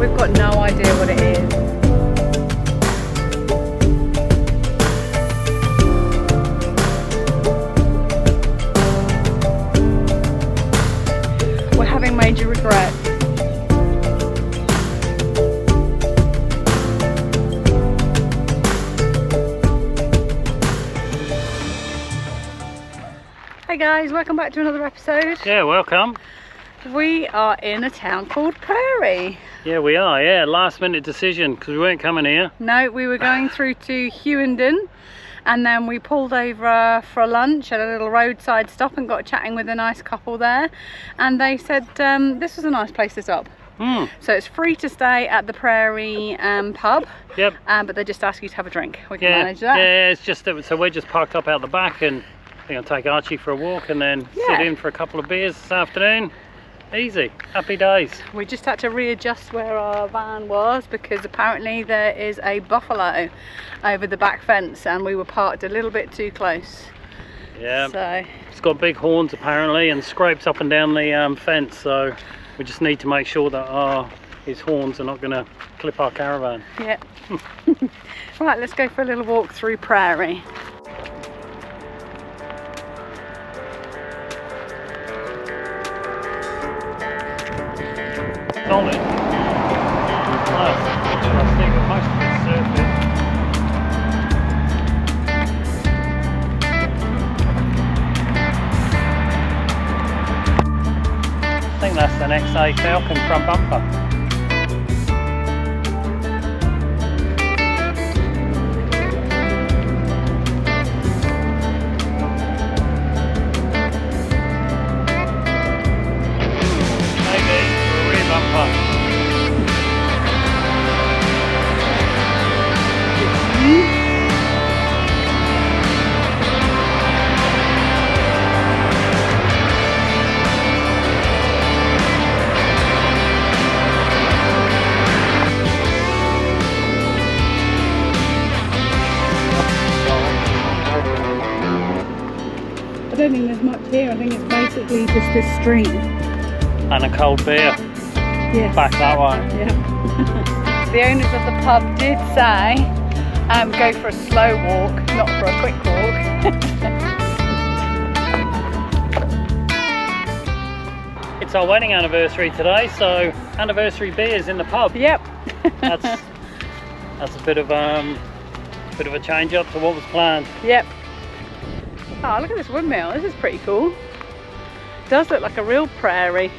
We've got no idea what it is. We're having major regrets. Hey guys, welcome back to another episode. Yeah, welcome. We are in a town called Prairie. Yeah, we are, yeah. Last minute decision because we weren't coming here. No, we were going through to Winton and then we pulled over for lunch at a little roadside stop and got chatting with a nice couple there. And they said this was a nice place to stop. So it's free to stay at the Prairie pub. Yep. But they just ask you to have a drink. We can manage that. Yeah, it's just that, so we're just parked up out the back and we're going to take Archie for a walk and then sit in for a couple of beers this afternoon. Easy, happy days. We just had to readjust where our van was because apparently there is a buffalo over the back fence and we were parked a little bit too close. Yeah, so it's got big horns apparently and scrapes up and down the fence, so we just need to make sure that his horns are not going to clip our caravan. Yeah. Right, let's go for a little walk through Prairie. Solid. Nice. Interesting, but most of it's surface. I think that's an XA Falcon front bumper. I don't think there's much here. I think it's basically just this street. And a cold beer. Yes. Back that way. Yeah. The owners of the pub did say, go for a slow walk, not for a quick walk. It's our wedding anniversary today, so anniversary beers in the pub. Yep. That's a bit of a change up to what was planned. Yep. Oh, look at this windmill. This is pretty cool. It does look like a real prairie.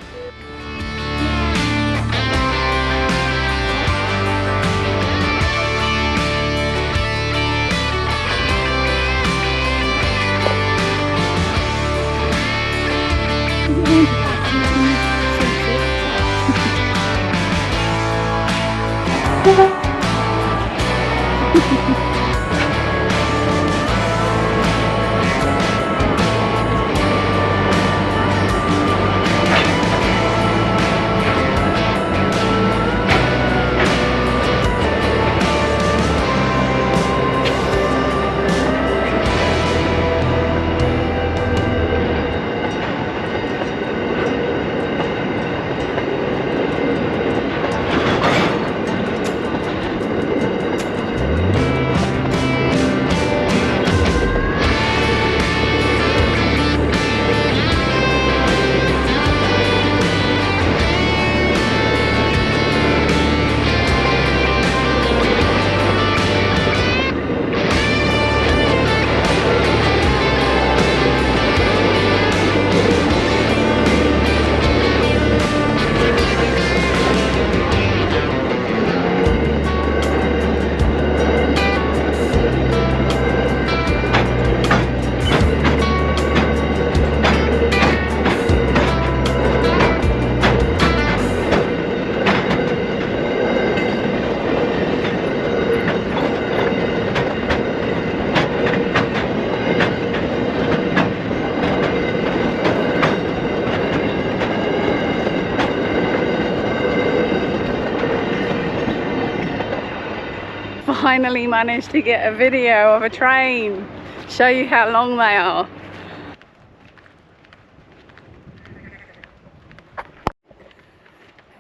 finally managed to get a video of a train. Show you how long they are.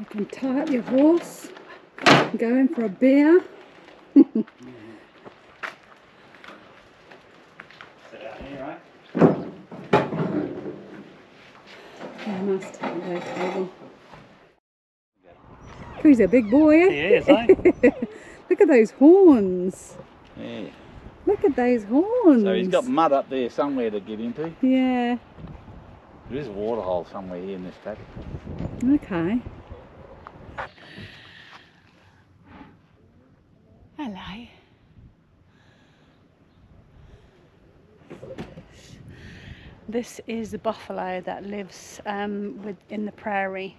You can tie up your horse Going for a beer. Sit out here, right? Yeah, nice takeaway table. He's a big boy, eh? He is, eh? Look at those horns. Yeah. Look at those horns. So he's got mud up there somewhere to get into. Yeah. There is a water hole somewhere here in this paddock. Okay. Hello. This is the buffalo that lives in the Prairie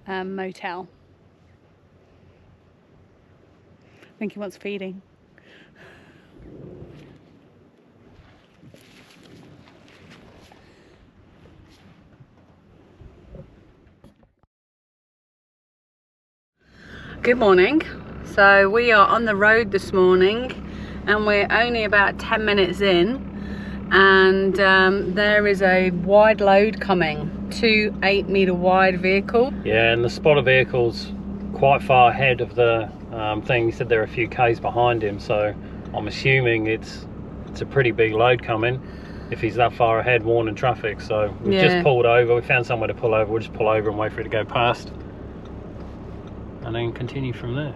Motel. I think he wants feeding. Good morning. So we are on the road this morning and we're only about 10 minutes in, and there is a wide load coming, 2 8-metre wide vehicles. Yeah, and the spotter vehicle's quite far ahead of the thing. He said they're a few k's behind him, so I'm assuming it's a pretty big load coming if he's that far ahead warning traffic. So we've just pulled over. We found somewhere to pull over. We'll just pull over and wait for it to go past and then continue from there.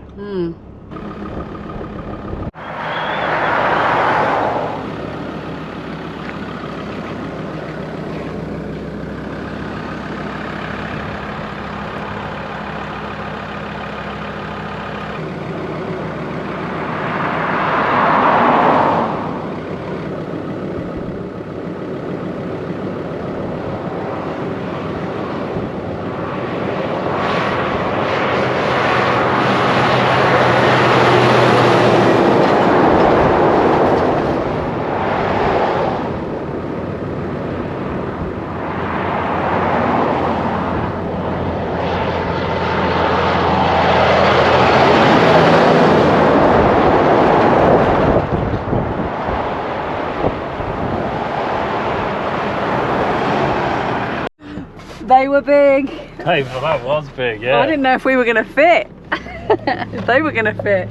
They were big. Hey, well, that was big, yeah. I didn't know if we were going to fit. If they were going to fit.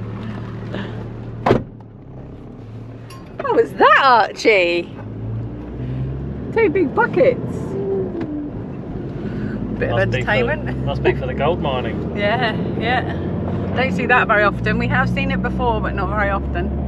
What was that, Archie? 2 big buckets. Bit of entertainment. Must be for the gold mining. Yeah, yeah. Don't see that very often. We have seen it before, but not very often.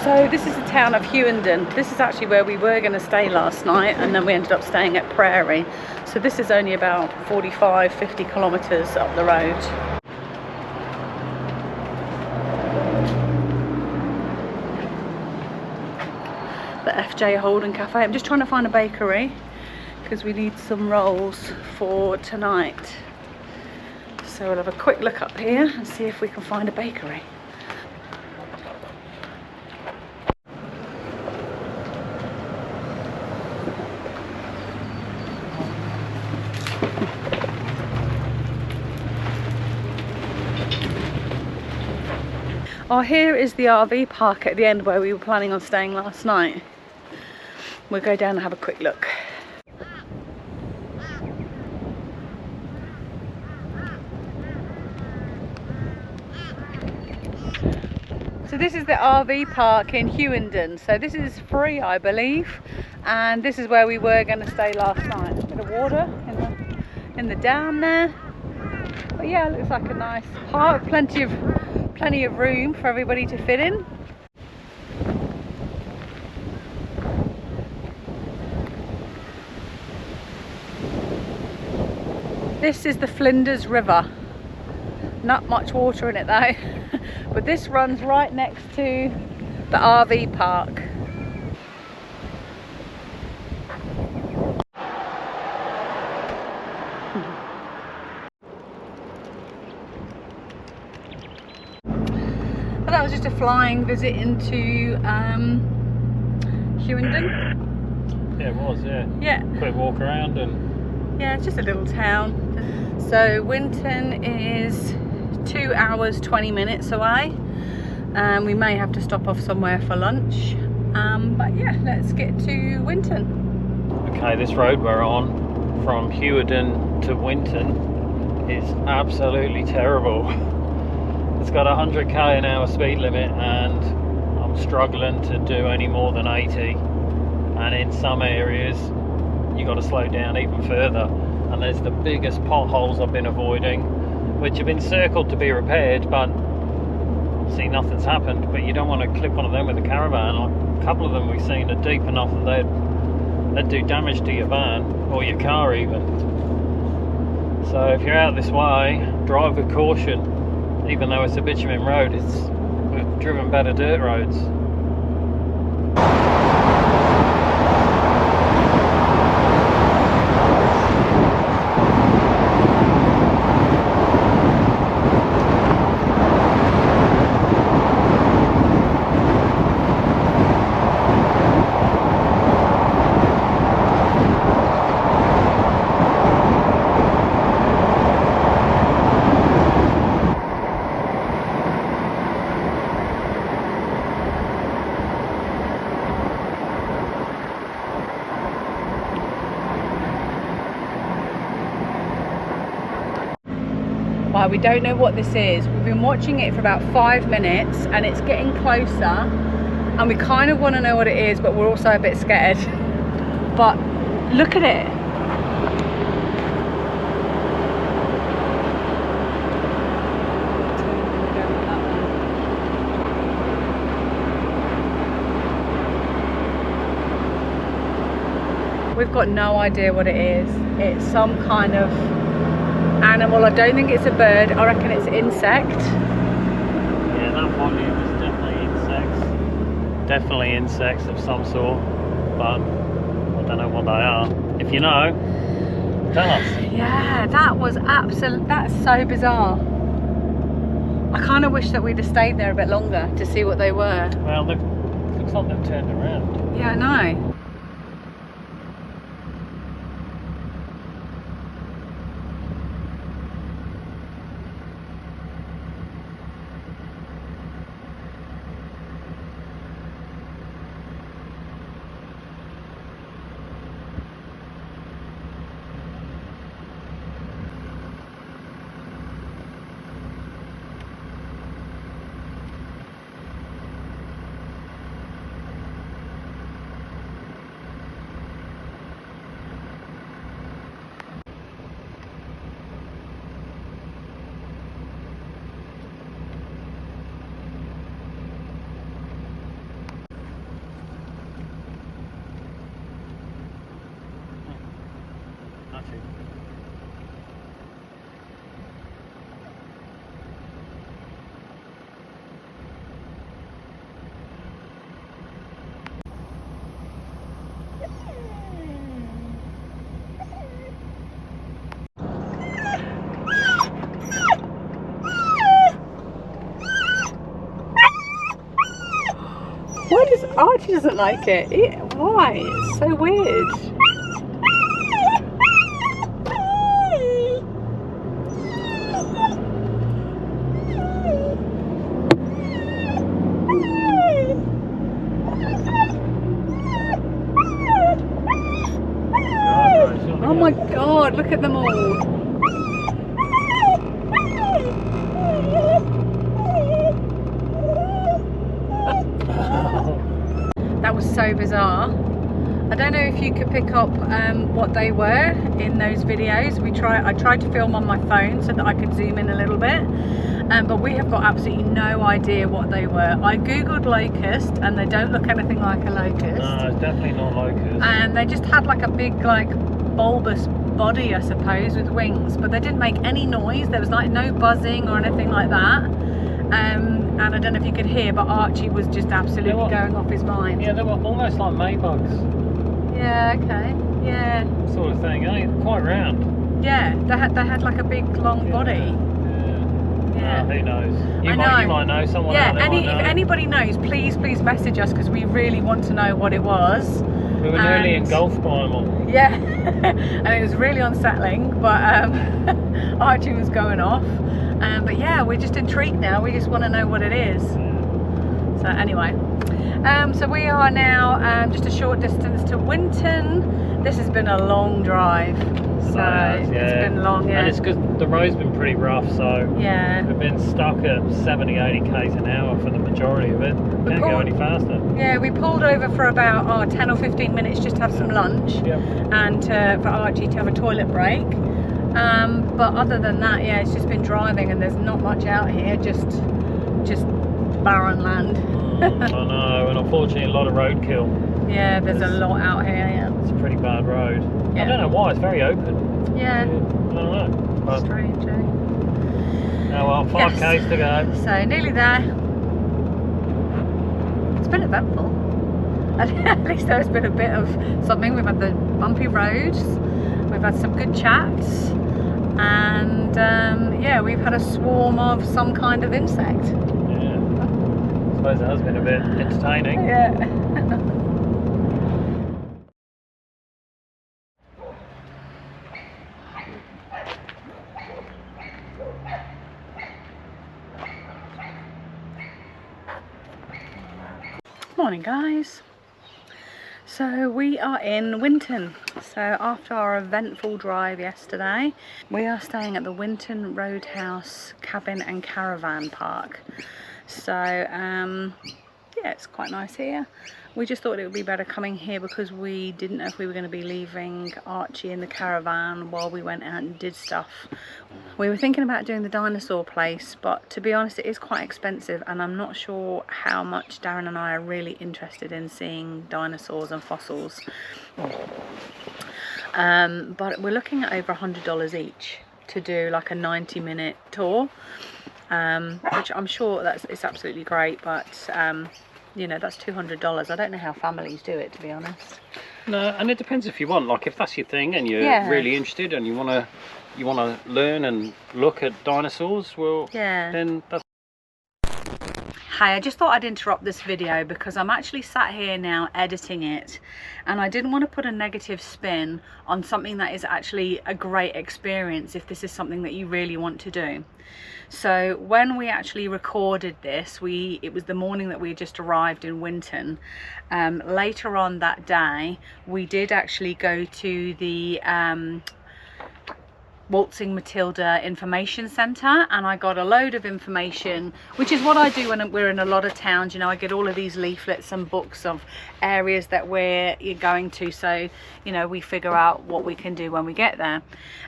So this is the town of Winton. This is actually where we were going to stay last night, and then we ended up staying at Prairie. So this is only about 45-50 kilometres up the road. The FJ Holden Cafe. I'm just trying to find a bakery because we need some rolls for tonight. So we'll have a quick look up here and see if we can find a bakery. Oh, here is the RV park at the end where we were planning on staying last night. We'll go down and have a quick look. So this is the RV park in Winton. So this is free, I believe, and this is where we were going to stay last night. A bit of water in the dam there. But yeah, it looks like a nice park. Plenty of room for everybody to fit in. This is the Flinders River. Not much water in it though, but this runs right next to the RV park. But that was just a flying visit into Winton. Yeah, it was, yeah. Yeah. Quick walk around and... Yeah, it's just a little town. So Winton is 2 hours 20 minutes away, and we may have to stop off somewhere for lunch. But yeah, let's get to Winton. Okay, this road we're on from Hewarden to Winton is absolutely terrible. It's got 100k an hour speed limit and I'm struggling to do any more than 80, and in some areas you got to slow down even further, and there's the biggest potholes I've been avoiding, which have been circled to be repaired, but see, nothing's happened. But you don't want to clip onto them with a caravan. Like, a couple of them we've seen are deep enough that they'd do damage to your van or your car even. So if you're out this way, drive with caution. Even though it's a bitumen road, we've driven better dirt roads. Right, we don't know what this is. We've been watching it for about 5 minutes and it's getting closer, and we kind of want to know what it is, but we're also a bit scared. But look at it. We've got no idea what it is. It's some kind of animal. I don't think it's a bird. I reckon it's an insect. Yeah, that volume is definitely insects. Definitely insects of some sort, but I don't know what they are. If you know, tell us. Yeah, that was absolute. That's so bizarre. I kind of wish that we'd have stayed there a bit longer to see what they were. Well, looks like they've turned around. Yeah, I know. Why does Archie doesn't like it? Why? It's so weird. Oh my God, look at them all. That was so bizarre. I don't know if you could pick up what they were in those videos. I tried to film on my phone so that I could zoom in a little bit, but we have got absolutely no idea what they were. I googled locust and they don't look anything like a locust. No, it's definitely not locust. And they just had like a big like bulbous body, I suppose, with wings, but they didn't make any noise. There was like no buzzing or anything like that. And I don't know if you could hear, but Archie was just absolutely going off his mind. Yeah, they were almost like maybugs. Yeah, okay. Yeah. Sort of thing, quite round. Yeah, they had like a big long body. Yeah. Who knows? You I might know someone. Yeah, out there might know. if anybody knows, please message us, because we really want to know what it was. We were nearly engulfed by them all. Yeah, and it was really unsettling, but Archie was going off. But yeah, we're just intrigued now. We just want to know what it is. So anyway, so we are now just a short distance to Winton. This has been a long drive. So yeah. it's been long, yeah. And it's because the road's been pretty rough, so yeah. we've been stuck at 70, 80 k's an hour for the majority of it. Can't go any faster. Yeah, we pulled over for about 10 or 15 minutes just to have some lunch. Yep. And for Archie to have a toilet break. But other than that, yeah, it's just been driving and there's not much out here, just barren land. I know, and unfortunately a lot of roadkill. Yeah, there's a lot out here, yeah. It's a pretty bad road. Yeah. I don't know why, it's very open. Yeah. I don't know. But strange, eh? oh well, 5 k's to go. So nearly there. It's been eventful. At least there's been a bit of something. We've had the bumpy roads, we've had some good chats, and yeah, we've had a swarm of some kind of insect. Yeah. I suppose it has been a bit entertaining. Yeah. Morning guys. So we are in Winton. So after our eventful drive yesterday, we are staying at the Winton Roadhouse Cabin and Caravan Park. So yeah, it's quite nice here. We just thought it would be better coming here because we didn't know if we were going to be leaving Archie in the caravan while we went out and did stuff. We were thinking about doing the dinosaur place, but to be honest it is quite expensive and I'm not sure how much Darren and I are really interested in seeing dinosaurs and fossils. But we're looking at over $100 each to do like a 90-minute tour, which I'm sure it's absolutely great, but you know, that's $200. I don't know how families do it, to be honest. No, and it depends if you want. Like, if that's your thing and you're really interested and you wanna learn and look at dinosaurs, well, then that's. Hey, I just thought I'd interrupt this video because I'm actually sat here now editing it, and I didn't want to put a negative spin on something that is actually a great experience if this is something that you really want to do. So when we actually recorded this, it was the morning that we just arrived in Winton. Later on that day, we did actually go to the Waltzing Matilda Information Centre, and I got a load of information, which is what I do when we're in a lot of towns. You know, I get all of these leaflets and books of areas that we're going to, so you know, we figure out what we can do when we get there.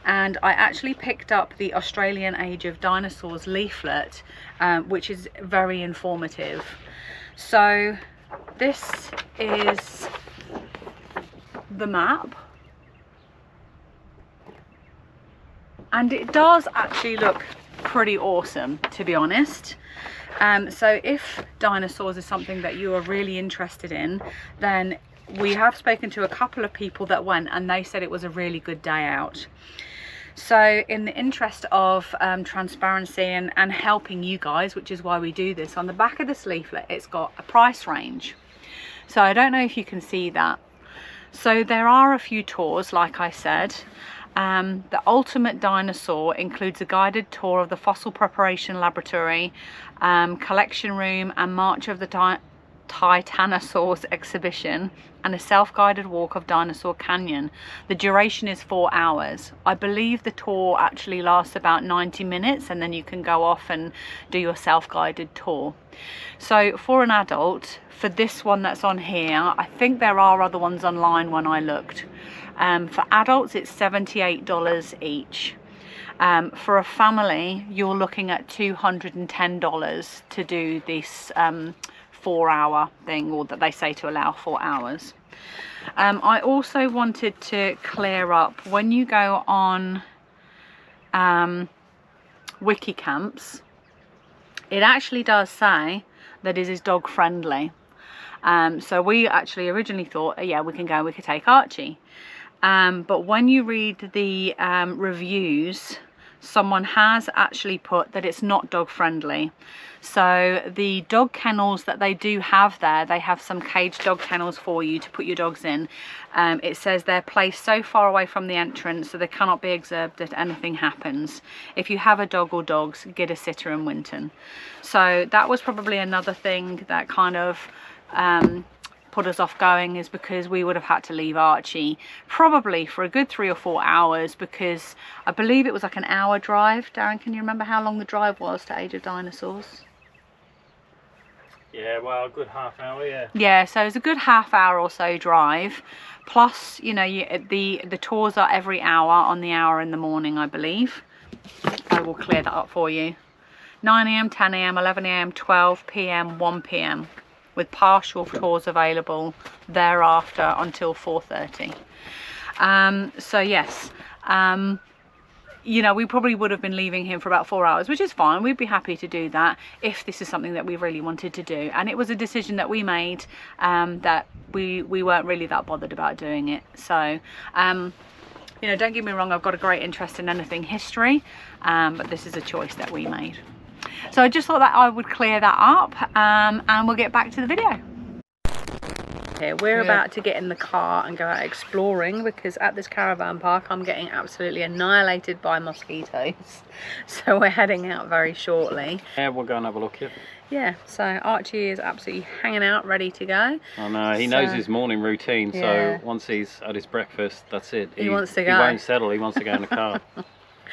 And I actually picked up the Australian Age of Dinosaurs leaflet, which is very informative. So this is the map. And it does actually look pretty awesome, to be honest. So if dinosaurs is something that you are really interested in, then we have spoken to a couple of people that went and they said it was a really good day out. So in the interest of transparency and helping you guys, which is why we do this, on the back of this leaflet it's got a price range. So I don't know if you can see that. So there are a few tours, like I said. The Ultimate Dinosaur includes a guided tour of the Fossil Preparation Laboratory, Collection Room and March of the Titanosaurs exhibition, and a self-guided walk of Dinosaur Canyon. The duration is 4 hours. I believe the tour actually lasts about 90 minutes and then you can go off and do your self-guided tour. So for an adult, for this one that's on here, I think there are other ones online when I looked. For adults it's $78 each. For a family you're looking at $210 to do this 4-hour thing, or that they say to allow 4 hours. I also wanted to clear up, when you go on Wikicamps, it actually does say that it is dog friendly. So we actually originally thought, yeah, we can go, we could take Archie. But when you read the reviews, someone has actually put that it's not dog friendly. So the dog kennels that they do have there, they have some caged dog kennels for you to put your dogs in. It says they're placed so far away from the entrance so they cannot be observed if anything happens. If you have a dog or dogs, get a sitter in Winton. So that was probably another thing that kind of put us off going, is because we would have had to leave Archie probably for a good 3 or 4 hours, because I believe it was like an hour drive. Darren, can you remember how long the drive was to Age of Dinosaurs? Yeah, well, a good half hour, yeah. Yeah, so it's a good half hour or so drive. Plus, you know, the tours are every hour on the hour in the morning, I believe. I will clear that up for you. 9 AM, 10 AM, 11 AM, 12 PM, 1 PM. With partial tours available thereafter until 4:30. So yes, you know, we probably would have been leaving him for about 4 hours, which is fine. We'd be happy to do that if this is something that we really wanted to do. And it was a decision that we made, that we weren't really that bothered about doing it. So, you know, don't get me wrong, I've got a great interest in anything history, but this is a choice that we made. So I just thought that I would clear that up, and we'll get back to the video. Here, we're about to get in the car and go out exploring, because at this caravan park I'm getting absolutely annihilated by mosquitoes. So we're heading out very shortly. Yeah, we'll go and have a look, Yeah, so Archie is absolutely hanging out, ready to go. I know, he knows his morning routine, yeah. So once he's had his breakfast, that's it. He wants to go. He won't settle, he wants to go in the car.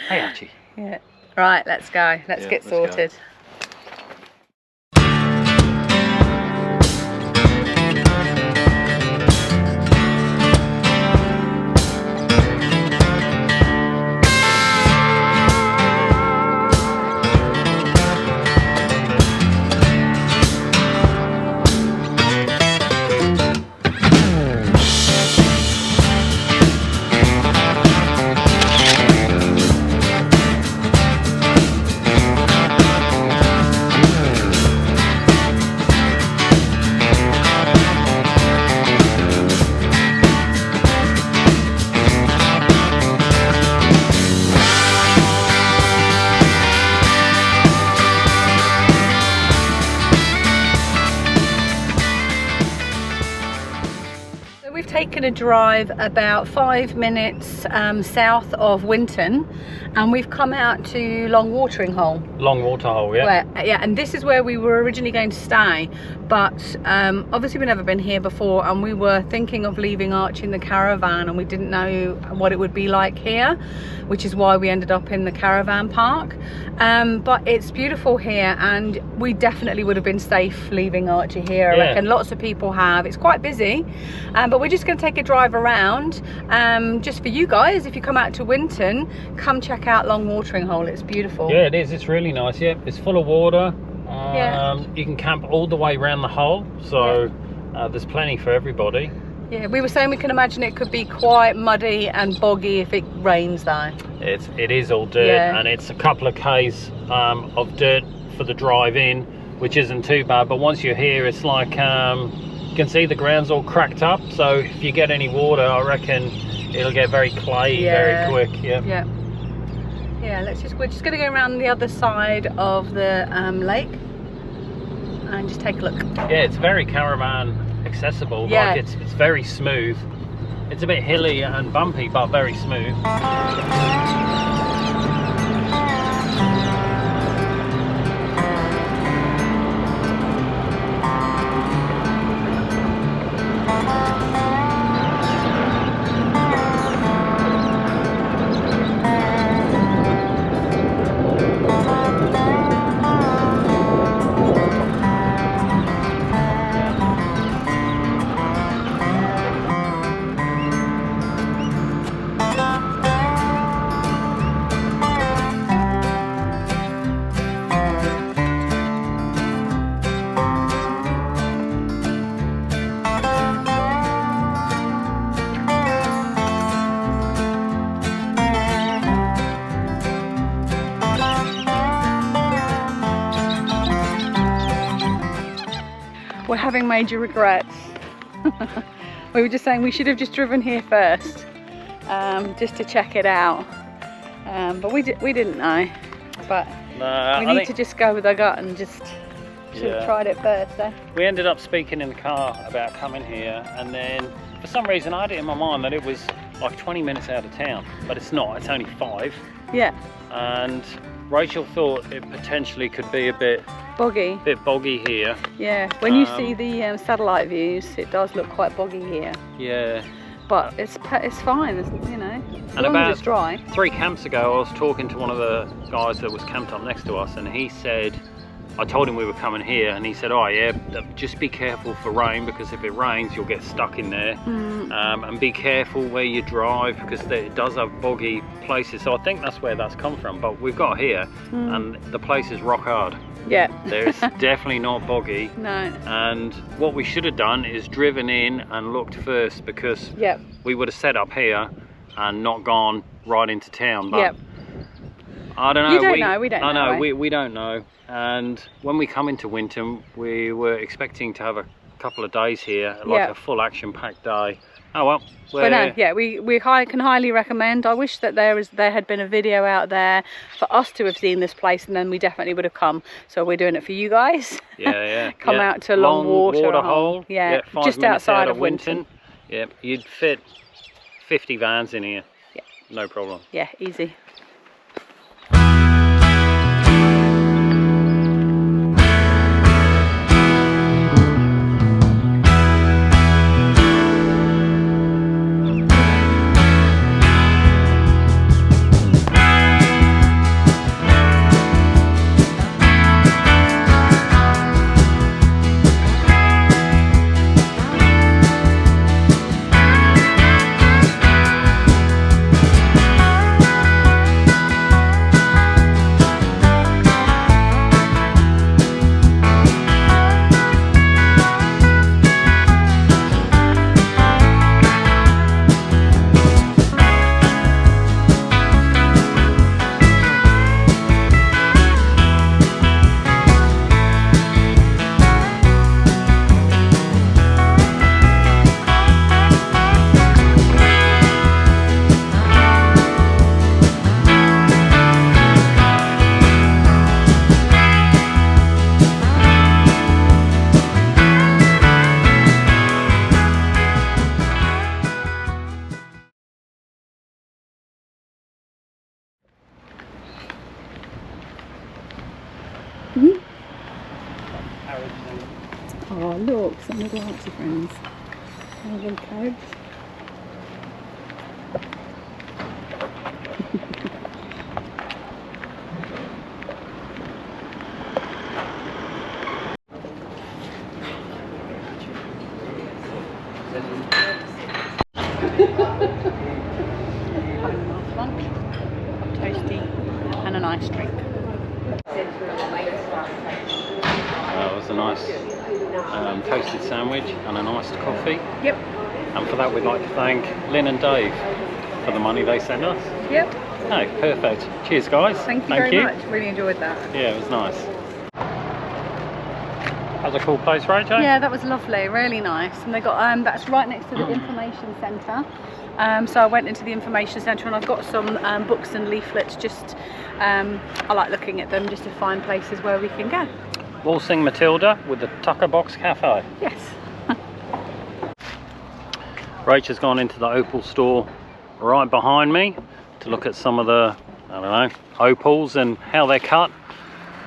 Hey Archie. Yeah. Right, let's go. Let's get sorted. Taken a drive about 5 minutes south of Winton, and we've come out to Long Watering Hole. Long Waterhole, yeah. Yeah, and this is where we were originally going to stay, but obviously we've never been here before, and we were thinking of leaving Archie in the caravan, and we didn't know what it would be like here, which is why we ended up in the caravan park. But it's beautiful here, and we definitely would have been safe leaving Archie here. I reckon lots of people have. It's quite busy, but we're just going to take a drive around, just for you guys. If you come out to Winton, come check out Long Watering Hole. It's beautiful. Yeah, it is. It's really nice. Yeah, it's full of water. Yeah. You can camp all the way around the hole, so there's plenty for everybody. Yeah, we were saying we can imagine it could be quite muddy and boggy if it rains though. It is all dirt, and it's a couple of k's of dirt for the drive in, which isn't too bad. But once you're here, it's like you can see the ground's all cracked up. So if you get any water, I reckon it'll get very clayey very quick. Yeah. We're just going to go around the other side of the lake and just take a look. Yeah, it's very caravan accessible. Like it's very smooth. It's a bit hilly and bumpy, but very smooth. We're having major regrets. We were just saying we should have just driven here first, just to check it out. But we didn't know. But we need to just go with our gut and just should have tried it first. So. We ended up speaking in the car about coming here, and then for some reason I had it in my mind that it was like 20 minutes out of town, but it's not. It's only 5. Yeah. And Rachel thought it potentially could be a bit boggy here. Yeah, when you see the satellite views, it does look quite boggy here. Yeah. But it's fine, you know, as and long about as it's dry. 3 camps ago, I was talking to one of the guys that was camped up next to us, and he said, I told him we were coming here, and he said, oh yeah, just be careful for rain, because if it rains you'll get stuck in there. And be careful where you drive, because it does have boggy places. So I think that's where that's come from. But we've got here and the place is rock hard. Yeah. There's definitely not boggy. No. And what we should have done is driven in and looked first, because we would have set up here and not gone right into town. But I don't know. You don't know. We don't know. I know. We don't know. And when we come into Winton, we were expecting to have a couple of days here, like a full action-packed day. Oh well. But no, yeah, we can highly recommend. I wish that there had been a video out there for us to have seen this place, and then we definitely would have come. So we're doing it for you guys. Yeah. Come out to Long Water Hole. Yeah, 5 just outside of Winton. Yeah, you'd fit 50 vans in here. Yeah. No problem. Yeah, easy. Oh look, some little artsy friends. Oh, little carrots. Lunch, toasty, and a nice drink. That was a nice toasted sandwich and a nice coffee. Yep. And for that we'd like to thank Lynn and Dave for the money they sent us. Yep. No, perfect. Cheers guys. Thank you very much. Really enjoyed that. Yeah, it was nice. That was a cool place, right, Jay? Yeah, that was lovely, really nice. And they got that's right next to the information centre. So I went into the information centre and I've got some books and leaflets. Just I like looking at them just to find places where we can go. Waltzing Matilda with the Tucker Box Cafe. Yes. Rach has gone into the opal store right behind me to look at some of the, I don't know, opals and how they're cut.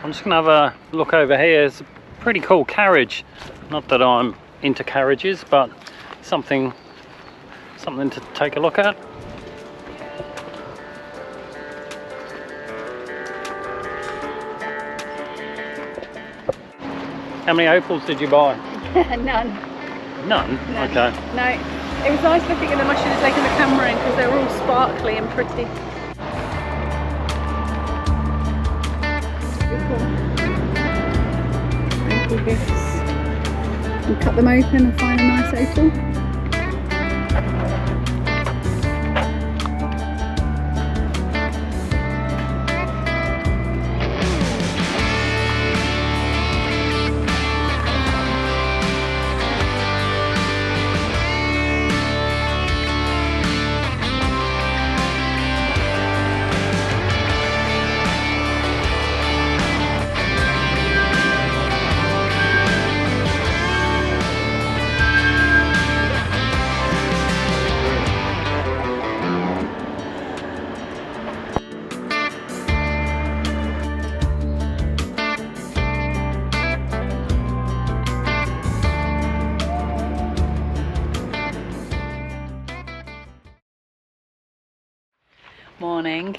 I'm just going to have a look over here. It's a pretty cool carriage. Not that I'm into carriages, but something to take a look at. How many opals did you buy? None. None? No. Okay. No. It was nice looking at them. I should have taken the camera in because they were all sparkly and pretty. Opal gifts. And cut them open and find a nice opal. Morning.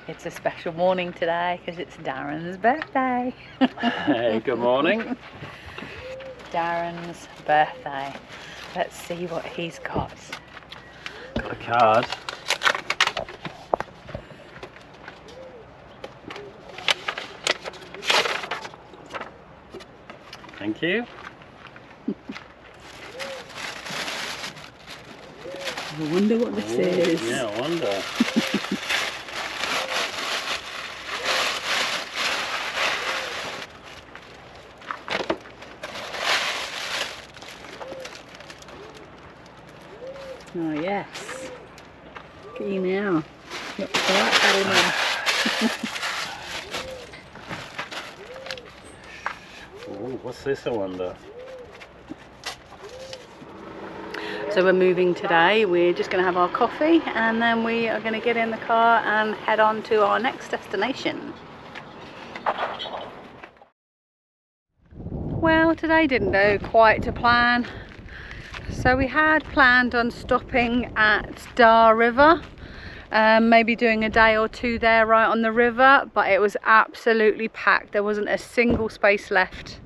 It's a special morning today because it's Darren's birthday. Hey, good morning. Darren's birthday. Let's see what he's got. Got a card. Thank you. I wonder what this is. Yeah, I wonder. Oh yes. Look at you now. Look at that, Ooh, what's this, I wonder? So we're moving today. We're just going to have our coffee and then we are going to get in the car and head on to our next destination. Well, today didn't go quite to plan. So we had planned on stopping at Dar River, maybe doing a day or two there right on the river, but it was absolutely packed. There wasn't a single space left.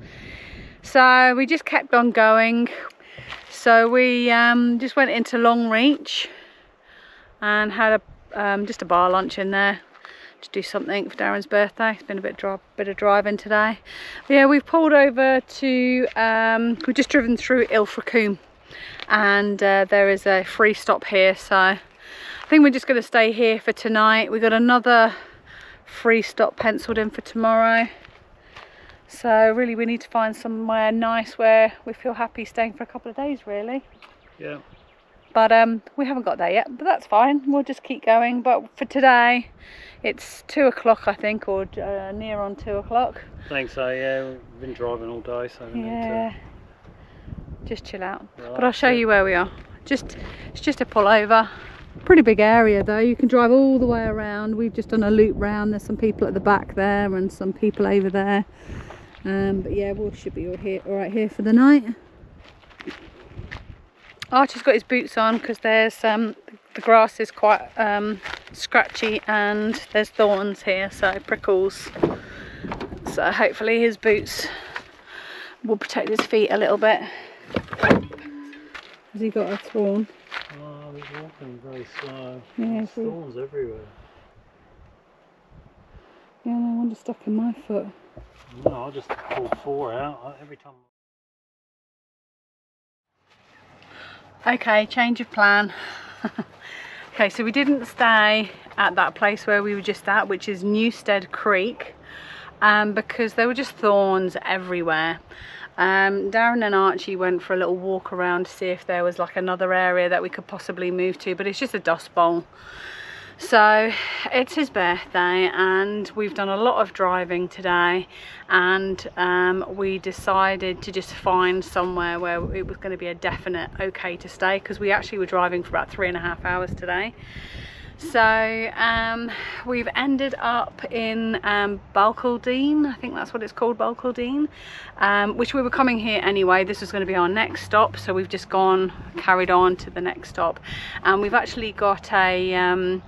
So we just kept on going. So we just went into Longreach and had just a bar lunch in there to do something for Darren's birthday. It's been a bit of driving today. But yeah, we've pulled over to, we've just driven through Ilfracombe and there is a free stop here. So I think we're just going to stay here for tonight. We've got another free stop penciled in for tomorrow. So really we need to find somewhere nice where we feel happy staying for a couple of days really. Yeah. But we haven't got there yet, but that's fine. We'll just keep going. But for today, it's 2 o'clock I think, or near on 2 o'clock. I think so, yeah. We've been driving all day, so we need to just chill out. relax. But I'll show you where we are. It's just a pull over. Pretty big area though. You can drive all the way around. We've just done a loop round. There's some people at the back there and some people over there. But yeah, we should be all right here for the night. Archie's got his boots on because there's the grass is quite scratchy and there's thorns here, so prickles. So hopefully his boots will protect his feet a little bit. Has he got a thorn? Oh, he's walking very slow. Yeah, There's thorns everywhere. Yeah, no wonder stuck in my foot. No, I'll just pull 4 out every time. Okay, change of plan. Okay, so we didn't stay at that place where we were just at, which is Newstead Creek, because there were just thorns everywhere. Darren and Archie went for a little walk around to see if there was like another area that we could possibly move to, but it's just a dust bowl. So it's his birthday and we've done a lot of driving today, and we decided to just find somewhere where it was going to be a definite okay to stay, because we actually were driving for about 3.5 hours today. So we've ended up in Balcaldine, I think that's what it's called, Balcaldine, which we were coming here anyway. This was going to be our next stop, so we've just carried on to the next stop, and we've actually got a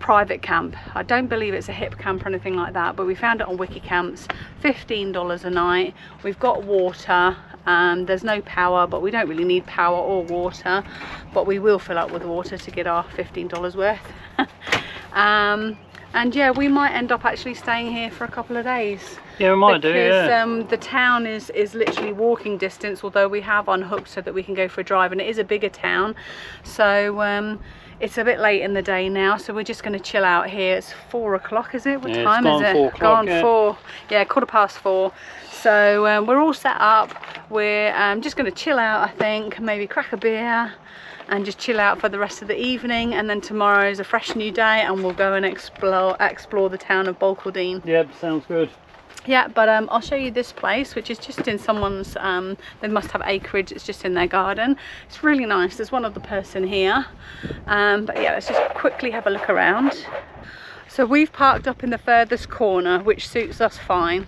private camp. I don't believe it's a hip camp or anything like that, but we found it on Wiki Camps. $15 a night. We've got water. There's no power, but we don't really need power or water, but we will fill up with water to get our $15 worth. And yeah, we might end up actually staying here for a couple of days. Yeah, we might do, yeah. The town is literally walking distance, although we have unhooked so that we can go for a drive, and it is a bigger town. So it's a bit late in the day now, so we're just going to chill out here. It's 4 o'clock, is it? What time is it? 4 o'clock, Gone 4. Yeah, 4:15. So we're all set up. We're just going to chill out, I think, maybe crack a beer and just chill out for the rest of the evening, and then tomorrow is a fresh new day and we'll go and explore the town of Balcaldine. Yep, sounds good. Yeah, but I'll show you this place, which is just in someone's, they must have acreage, it's just in their garden. It's really nice. There's one other person here. But yeah, let's just quickly have a look around. So we've parked up in the furthest corner, which suits us fine.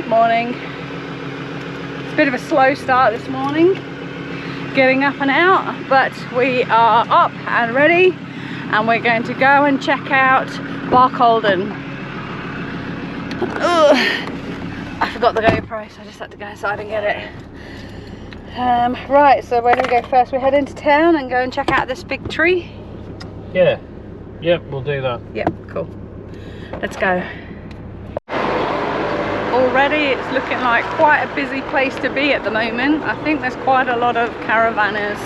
Morning. It's a bit of a slow start this morning, getting up and out, but we are up and ready, and we're going to go and check out Barcaldine. I forgot the GoPro, so I just had to go inside and get it. Right, so where do we go first? We head into town and go and check out this big tree? Yeah. Yep, we'll do that. Yep, cool. Let's go. Already it's looking like quite a busy place to be at the moment. I think there's quite a lot of caravanners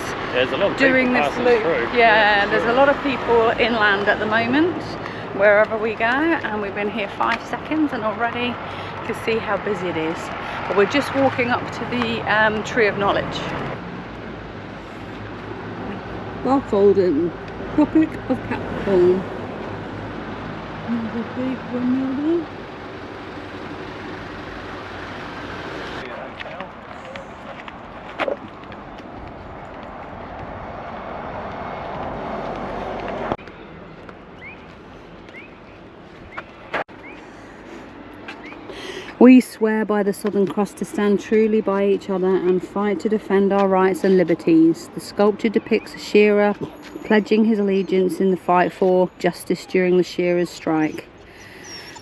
doing this loop. Yeah, there's a lot of people inland at the moment, wherever we go, and we've been here 5 seconds and already you can see how busy it is. But we're just walking up to the Tree of Knowledge. Barcaldine, Tropic of Capricorn. Another big one there. We swear by the Southern Cross to stand truly by each other and fight to defend our rights and liberties. The sculpture depicts a shearer pledging his allegiance in the fight for justice during the shearers' strike.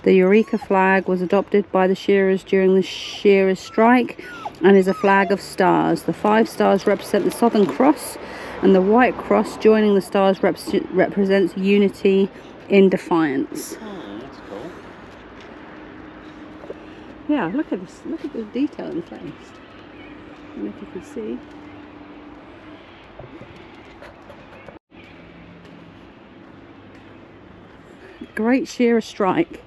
The Eureka flag was adopted by the shearers during the shearers' strike and is a flag of stars. The 5 stars represent the Southern Cross, and the white cross joining the stars represents unity in defiance. Yeah, look at this. Look at the detail in the face. I don't know if you can see. Great Shearer Strike.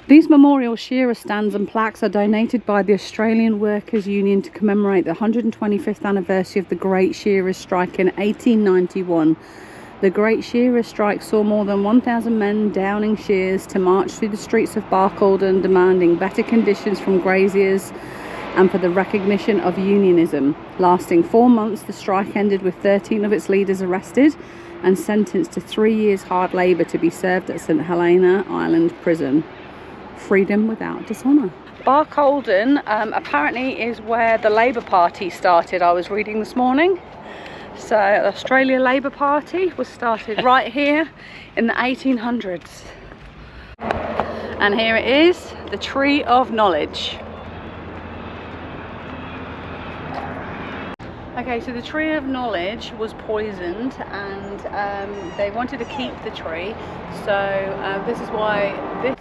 These memorial shearer stands and plaques are donated by the Australian Workers' Union to commemorate the 125th anniversary of the Great Shearers' Strike in 1891. The Great Shearers' Strike saw more than 1,000 men downing shears to march through the streets of Barcaldine demanding better conditions from graziers and for the recognition of unionism. Lasting 4 months, the strike ended with 13 of its leaders arrested and sentenced to 3 years hard labour to be served at St Helena Island Prison. Freedom without dishonour. Barcaldine apparently is where the Labour Party started, I was reading this morning. So the Australia Labour Party was started right here in the 1800s. And here it is, the Tree of Knowledge. Okay, so the Tree of Knowledge was poisoned and they wanted to keep the tree. So this is why this...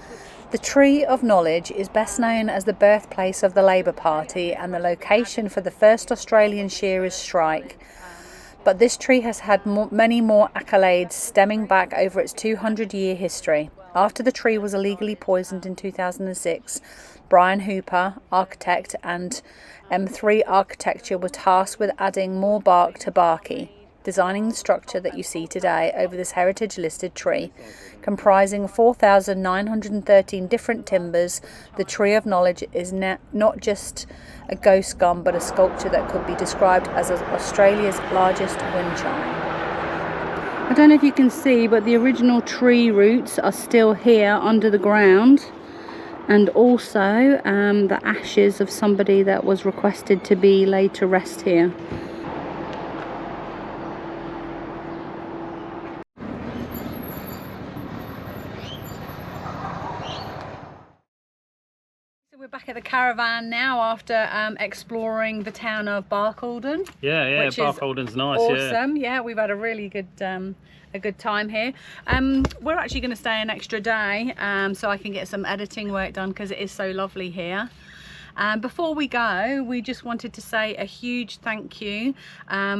The Tree of Knowledge is best known as the birthplace of the Labour Party and the location for the first Australian shearers' strike. But this tree has had many more accolades stemming back over its 200-year history. After the tree was illegally poisoned in 2006, Brian Hooper, architect, and M3 Architecture were tasked with adding more bark to Barkey, designing the structure that you see today over this heritage-listed tree. Comprising 4,913 different timbers, the Tree of Knowledge is not just a ghost gun, but a sculpture that could be described as Australia's largest wind chime. I don't know if you can see, but the original tree roots are still here under the ground, and also the ashes of somebody that was requested to be laid to rest here. We're back at the caravan now after exploring the town of Barcaldine. Yeah, Barcaldine's nice. Awesome. Yeah, we've had a really good time here. We're actually going to stay an extra day so I can get some editing work done because it is so lovely here. Before we go, we just wanted to say a huge thank you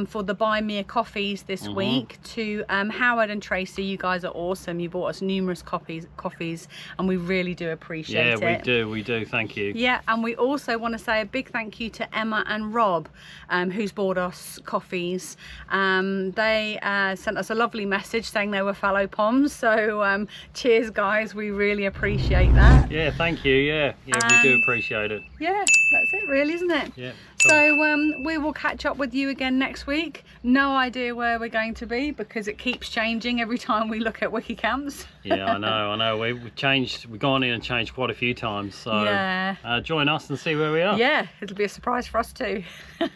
for the Buy Me a Coffees this week to Howard and Tracy. You guys are awesome. You bought us numerous coffees and we really do appreciate it. Yeah, we do. Thank you. Yeah, and we also want to say a big thank you to Emma and Rob who's bought us coffees. They sent us a lovely message saying they were fellow Poms. So cheers, guys. We really appreciate that. Yeah, thank you. Yeah, we do appreciate it. yeah, that's it really, isn't it? Yeah. So we will catch up with you again next week. No idea where we're going to be because it keeps changing every time we look at wiki camps. Yeah, I know. We've gone in and changed quite a few times. So Yeah. join us and see where we are. Yeah, it'll be a surprise for us too. All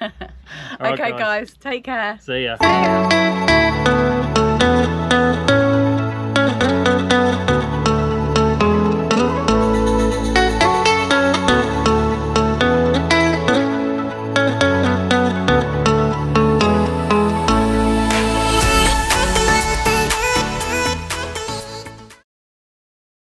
right, Okay, guys, take care. See ya. See ya.